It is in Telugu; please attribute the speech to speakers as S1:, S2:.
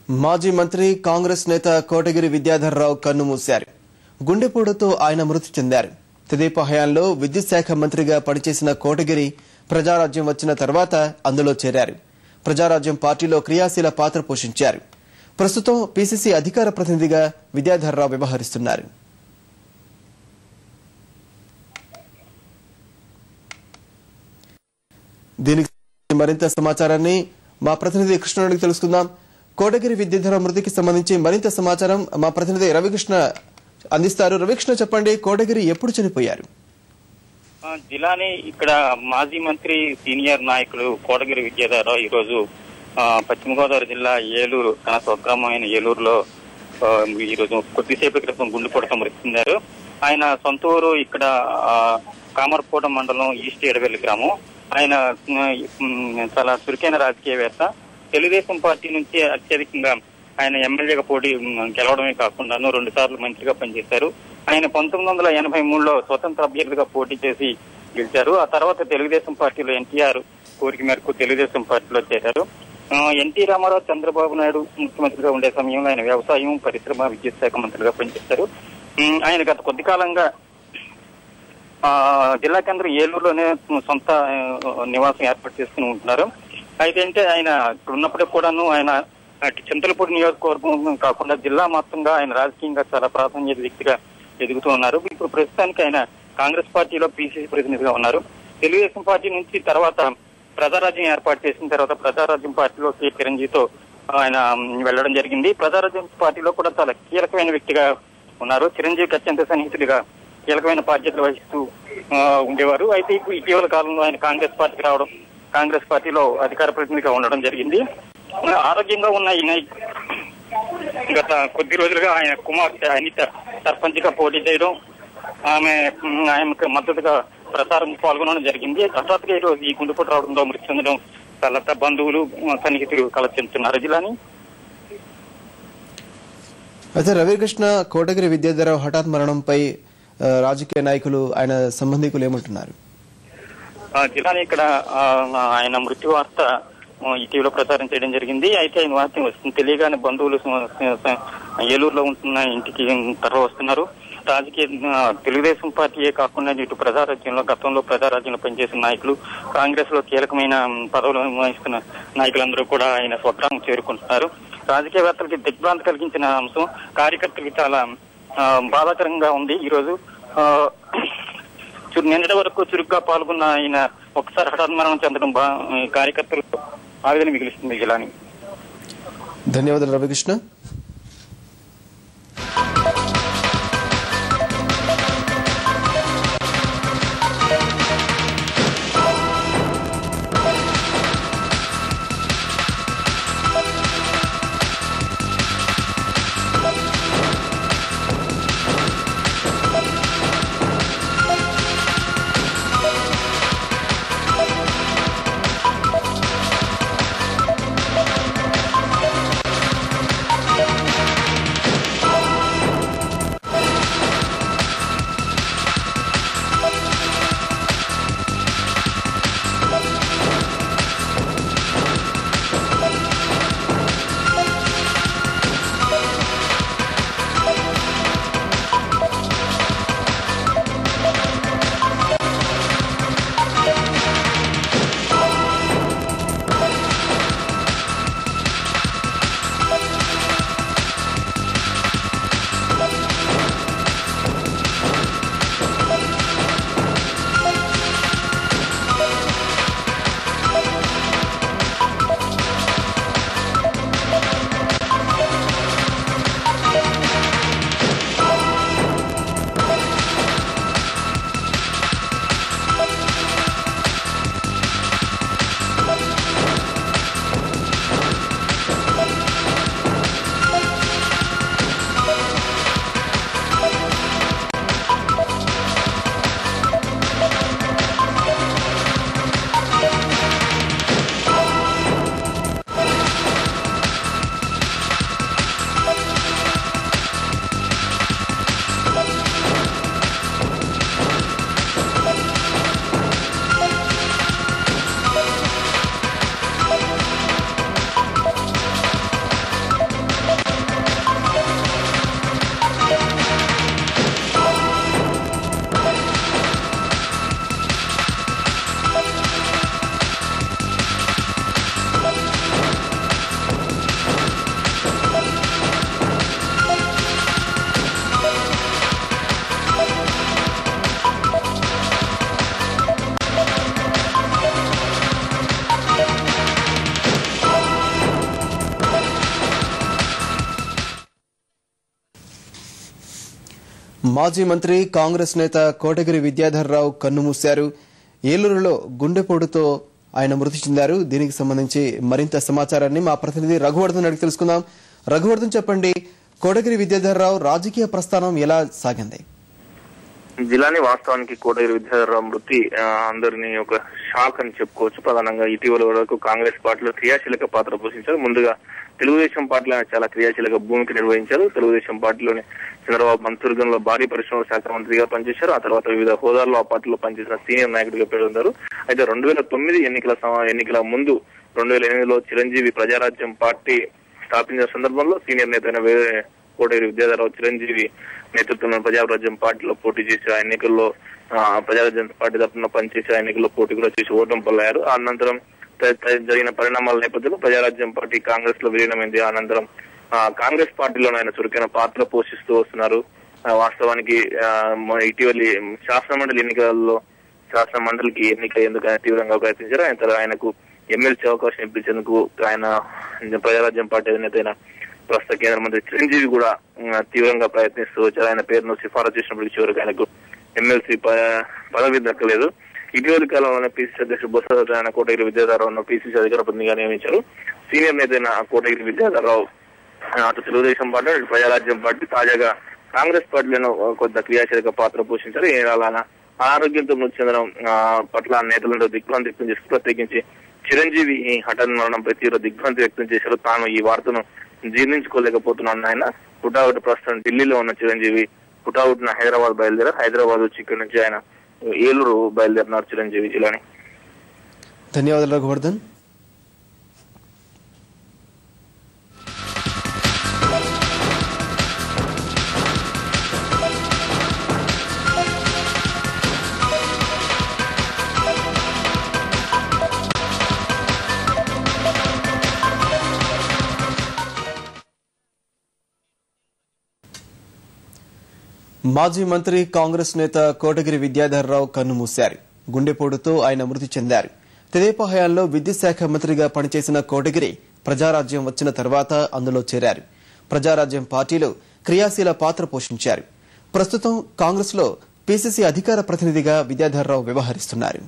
S1: మాజీ మంత్రి కాంగ్రెస్ నేత కోటగిరి విద్యాధర్రావు కన్నుమూశారు. గుండెపోటుతో ఆయన మృతి చెందారు. తెదేపా హయాంలో విద్యుత్ శాఖ మంత్రిగా పనిచేసిన కోటగిరి ప్రజారాజ్యం వచ్చిన తర్వాత అందులో చేరారు. ప్రజారాజ్యం పార్టీలో క్రియాశీల పాత్ర పోషించారు. ప్రస్తుతం పీసీసీ అధికార ప్రతినిధిగా విద్యాధర్రావు వ్యవహరిస్తున్నారు. దీనికి మరింత సమాచారాన్ని మా ప్రతినిధి కృష్ణ తెలుసుకుందాం. కోటగిరి విద్యాధర్రావు మృతికి సంబంధించి మరింత సమాచారం మా ప్రతినిధి రవికృష్ణ అందిస్తారు. రవికృష్ణ, చెప్పండి, కోటగిరి ఎప్పుడు చనిపోయారు?
S2: జిల్లాని ఇక్కడ మాజీ మంత్రి సీనియర్ నాయకులు కోటగిరి విద్యాధర్రావు ఈ రోజు పశ్చిమ గోదావరి జిల్లా ఏలూరు తన స్వగ్రామమైన ఏలూరులో ఈ రోజు కొద్దిసేపటి క్రితం గుండెపోటుతో మృతి చెందారు. ఆయన సొంత ఊరు ఇక్కడ కామర్కోట మండలం ఈస్ట్ ఎడవెల్లి గ్రామం. ఆయన చాలా చురుకైన రాజకీయవేత్త. తెలుగుదేశం పార్టీ నుంచి అత్యధికంగా ఆయన ఎమ్మెల్యేగా పోటీ గెలవడమే కాకుండా 2 సార్లు మంత్రిగా పనిచేశారు. ఆయన 1983లో స్వతంత్ర అభ్యర్థిగా పోటీ చేసి గెలిచారు. ఆ తర్వాత తెలుగుదేశం పార్టీలో ఎన్టీఆర్ కోరిక మేరకు తెలుగుదేశం పార్టీలో చేరారు. ఎన్టీ రామారావు, చంద్రబాబు నాయుడు ముఖ్యమంత్రిగా ఉండే సమయంలో ఆయన వ్యవసాయం, పరిశ్రమ, విద్యుత్ శాఖ మంత్రిగా పనిచేశారు. ఆయన గత కొద్ది కాలంగా జిల్లా కేంద్రం ఏలూరులోనే సొంత నివాసం ఏర్పాటు చేసుకుని ఉంటున్నారు. అయితే అంటే ఆయన ఇక్కడ ఉన్నప్పటికీ కూడాను ఆయన చింతలపూడి నియోజకవర్గం కాకుండా జిల్లా మొత్తంగా ఆయన రాజకీయంగా చాలా ప్రాధాన్యత వ్యక్తిగా ఎదుగుతూ ఉన్నారు. ఇప్పుడు ప్రస్తుతానికి ఆయన కాంగ్రెస్ పార్టీలో పీసీసీ ప్రతినిధిగా ఉన్నారు. తెలుగుదేశం పార్టీ నుంచి తర్వాత ప్రజారాజ్యం ఏర్పాటు చేసిన తర్వాత ప్రజారాజ్యం పార్టీలో కె చిరంజీవితో ఆయన వెళ్లడం జరిగింది. ప్రజారాజ్యం పార్టీలో కూడా చాలా కీలకమైన వ్యక్తిగా ఉన్నారు. చిరంజీవికి అత్యంత సన్నిహితుడిగా కీలకమైన బాధ్యతలు వహిస్తూ ఉండేవారు. అయితే ఇప్పుడు ఇటీవల కాలంలో ఆయన కాంగ్రెస్ పార్టీకి రావడం, కాంగ్రెస్ పార్టీలో అధికార ప్రతినిధిగా ఉండడం జరిగింది. ఆరోగ్యంగా ఉన్న ఈయన గత కొద్ది రోజులుగా ఆయన కుమార్తె అనిత సర్పంచ్ గా పోటీ చేయడం, ఆయనకు మద్దతుగా ప్రచారం పాల్గొనడం జరిగింది. హఠాత్తుగా ఈ రోజు ఈ గుండెపోటు రావడంతో మృతి చెందడం చాలా బంధువులు, సన్నిహితులు కలచెందుతున్నారు. జిల్లాని
S1: అయితే రవికృష్ణ, కోటగిరి విద్యాధర్రావు హఠాత్ మరణంపై రాజకీయ నాయకులు, ఆయన సంబంధికులు ఏమంటున్నారు?
S2: జిల్లాని ఇక్కడ ఆయన మృత్యు వార్త ఇటీవల ప్రచారం చేయడం జరిగింది. అయితే ఆయన వార్త వస్తుంది తెలియగానే బంధువులు ఏలూరులో ఉంటున్న ఇంటికి తరలి వస్తున్నారు. రాజకీయ తెలుగుదేశం పార్టీయే కాకుండా ఇటు ప్రజారాజ్యంలో, గతంలో ప్రజారాజ్యంలో పనిచేసిన నాయకులు, కాంగ్రెస్ లో కీలకమైన పదవులు నిర్వహిస్తున్న నాయకులందరూ కూడా ఆయన స్వగ్రామం చేరుకుంటున్నారు. రాజకీయవేత్తలకి దిగ్భ్రాంతి కలిగించిన అంశం కార్యకర్తలకి చాలా బాధాకరంగా ఉంది. ఈ రోజు నిన్నటి వరకు చురుగ్గా పాల్గొన్న ఆయన ఒకసారి హఠాత్ మరణం చెందడం కార్యకర్తలకు ఆవేదన మిగిలిస్తుంది. జిల్లాని
S1: ధన్యవాదాలు రవికృష్ణ. మాజీ మంత్రి కాంగ్రెస్ నేత కోటగిరి విద్యాధర్రావు కన్నుమూశారు. ఏలూరులో గుండెపోటుతో ఆయన మృతి చెందారు. దీనికి సంబంధించి మరింత సమాచారాన్ని మా ప్రతినిధి రఘువర్ధన్ అడిగి తెలుసుకుందాం. రఘువర్ధన్, చెప్పండి, కోటగిరి విద్యాధర్రావు రాజకీయ ప్రస్థానం ఎలా సాగింది?
S3: జిల్లాని వాస్తవానికి కోటగిరి విద్యాధర్రావు మృతి అందరినీ ఒక షాక్ అని చెప్పుకోవచ్చు. ప్రధానంగా ఇటీవల వరకు కాంగ్రెస్ పార్టీలో క్రియాశీలక పాత్ర పోషించారు. ముందుగా తెలుగుదేశం పార్టీలో చాలా క్రియాశీలక భూమిక నిర్వహించారు. తెలుగుదేశం పార్టీలోని చంద్రబాబు మంత్రివర్గంలో భారీ పరిశ్రమల శాఖ మంత్రిగా పనిచేశారు. ఆ తర్వాత వివిధ హోదాల్లో ఆ పార్టీలో పనిచేసిన సీనియర్ నాయకుడిగా పేరున్నారు. అయితే 2009 ఎన్నికల ముందు 2008లో చిరంజీవి ప్రజారాజ్యం పార్టీ స్థాపించిన సందర్భంలో సీనియర్ నేత కోటగిరి విద్యాధర్రావు చిరంజీవి నేతృత్వంలో ప్రజారాజ్యం పార్టీలో పోటీ చేసి ఆ ఎన్నికల్లో ప్రజారాజ్యం పార్టీ తరఫున పనిచేసి ఆ ఎన్నికల్లో పోటీ కూడా చేసి ఓటమి పాలయ్యారు. అనంతరం జరిగిన పరిణామాల నేపథ్యంలో ప్రజారాజ్యం పార్టీ కాంగ్రెస్ లో విలీనమైంది. అనంతరం కాంగ్రెస్ పార్టీలోనే ఆయన చురుకైన పాత్ర పోషిస్తూ వస్తున్నారు. వాస్తవానికి ఇటీవలి శాసనమండలి ఎన్నికల్లో శాసనమండలికి ఎన్నిక ఎందుకు తీవ్రంగా ప్రయత్నించారు. ఆయనకు ఎమ్మెల్సీ అవకాశం ఇప్పించేందుకు ఆయన ప్రజారాజ్యం పార్టీ అధినేత అయిన ప్రస్తుత కేంద్ర మంత్రి చిరంజీవి కూడా తీవ్రంగా ప్రయత్నిస్తూ వచ్చారు. ఆయన పేరును సిఫారసు చేసినప్పటికీ చివరికి ఆయనకు ఎమ్మెల్సీ పదవి దక్కలేదు. ఇటీవలి కాలంలోనే పిసిసి అధ్యక్షుడు బొత్స సత్యనారాయణ కోటగిరి విద్యాధర్రావును పిసిసి అధికార ప్రతినిధిగా నియమించారు. సీనియర్ నేత అయిన కోటగిరి విద్యాధర్రావు అటు తెలుగుదేశం పార్టీ ఇటు ప్రజారాజ్యం పార్టీ తాజాగా కాంగ్రెస్ పార్టీలో కొంత క్రియాశీలక పాత్ర పోషించారు. అనారోగ్యంతో మృతి చెందడం పట్ల నేతలను దిగ్భ్రాంతి వ్యక్తం చేస్తూ ప్రత్యేకించి చిరంజీవి హఠాన్ మరణంపై తీవ్ర దిగ్భ్రాంతి వ్యక్తం చేశారు. తాను ఈ వార్తను జీర్ణించుకోలేకపోతున్నాను. ఆయన హుటాహుటి ప్రస్తుతం ఢిల్లీలో ఉన్న చిరంజీవి హుటాహుటిన హైదరాబాద్ బయలుదేరారు. హైదరాబాద్ వచ్చి ఇక్కడి నుంచి ఆయన ఏలూరు బయలుదేరినారు చిరంజీవి జిల్లాని.
S1: ధన్యవాదాలు రఘువర్ధన్. మాజీ మంత్రి కాంగ్రెస్ నేత కోటగిరి విద్యాధర్రావు కన్నుమూశారు. గుండెపోటుతో ఆయన మృతి చెందారు. తెదేపా హయాంలో విద్యుత్ శాఖ మంత్రిగా పనిచేసిన కోటగిరి ప్రజారాజ్యం వచ్చిన తర్వాత అందులో చేరారు. ప్రజారాజ్యం పార్టీలో క్రియాశీల పాత్ర పోషించారు. ప్రస్తుతం కాంగ్రెస్ లో పీసీసీ అధికార ప్రతినిధిగా విద్యాధర్రావు వ్యవహరిస్తున్నారు.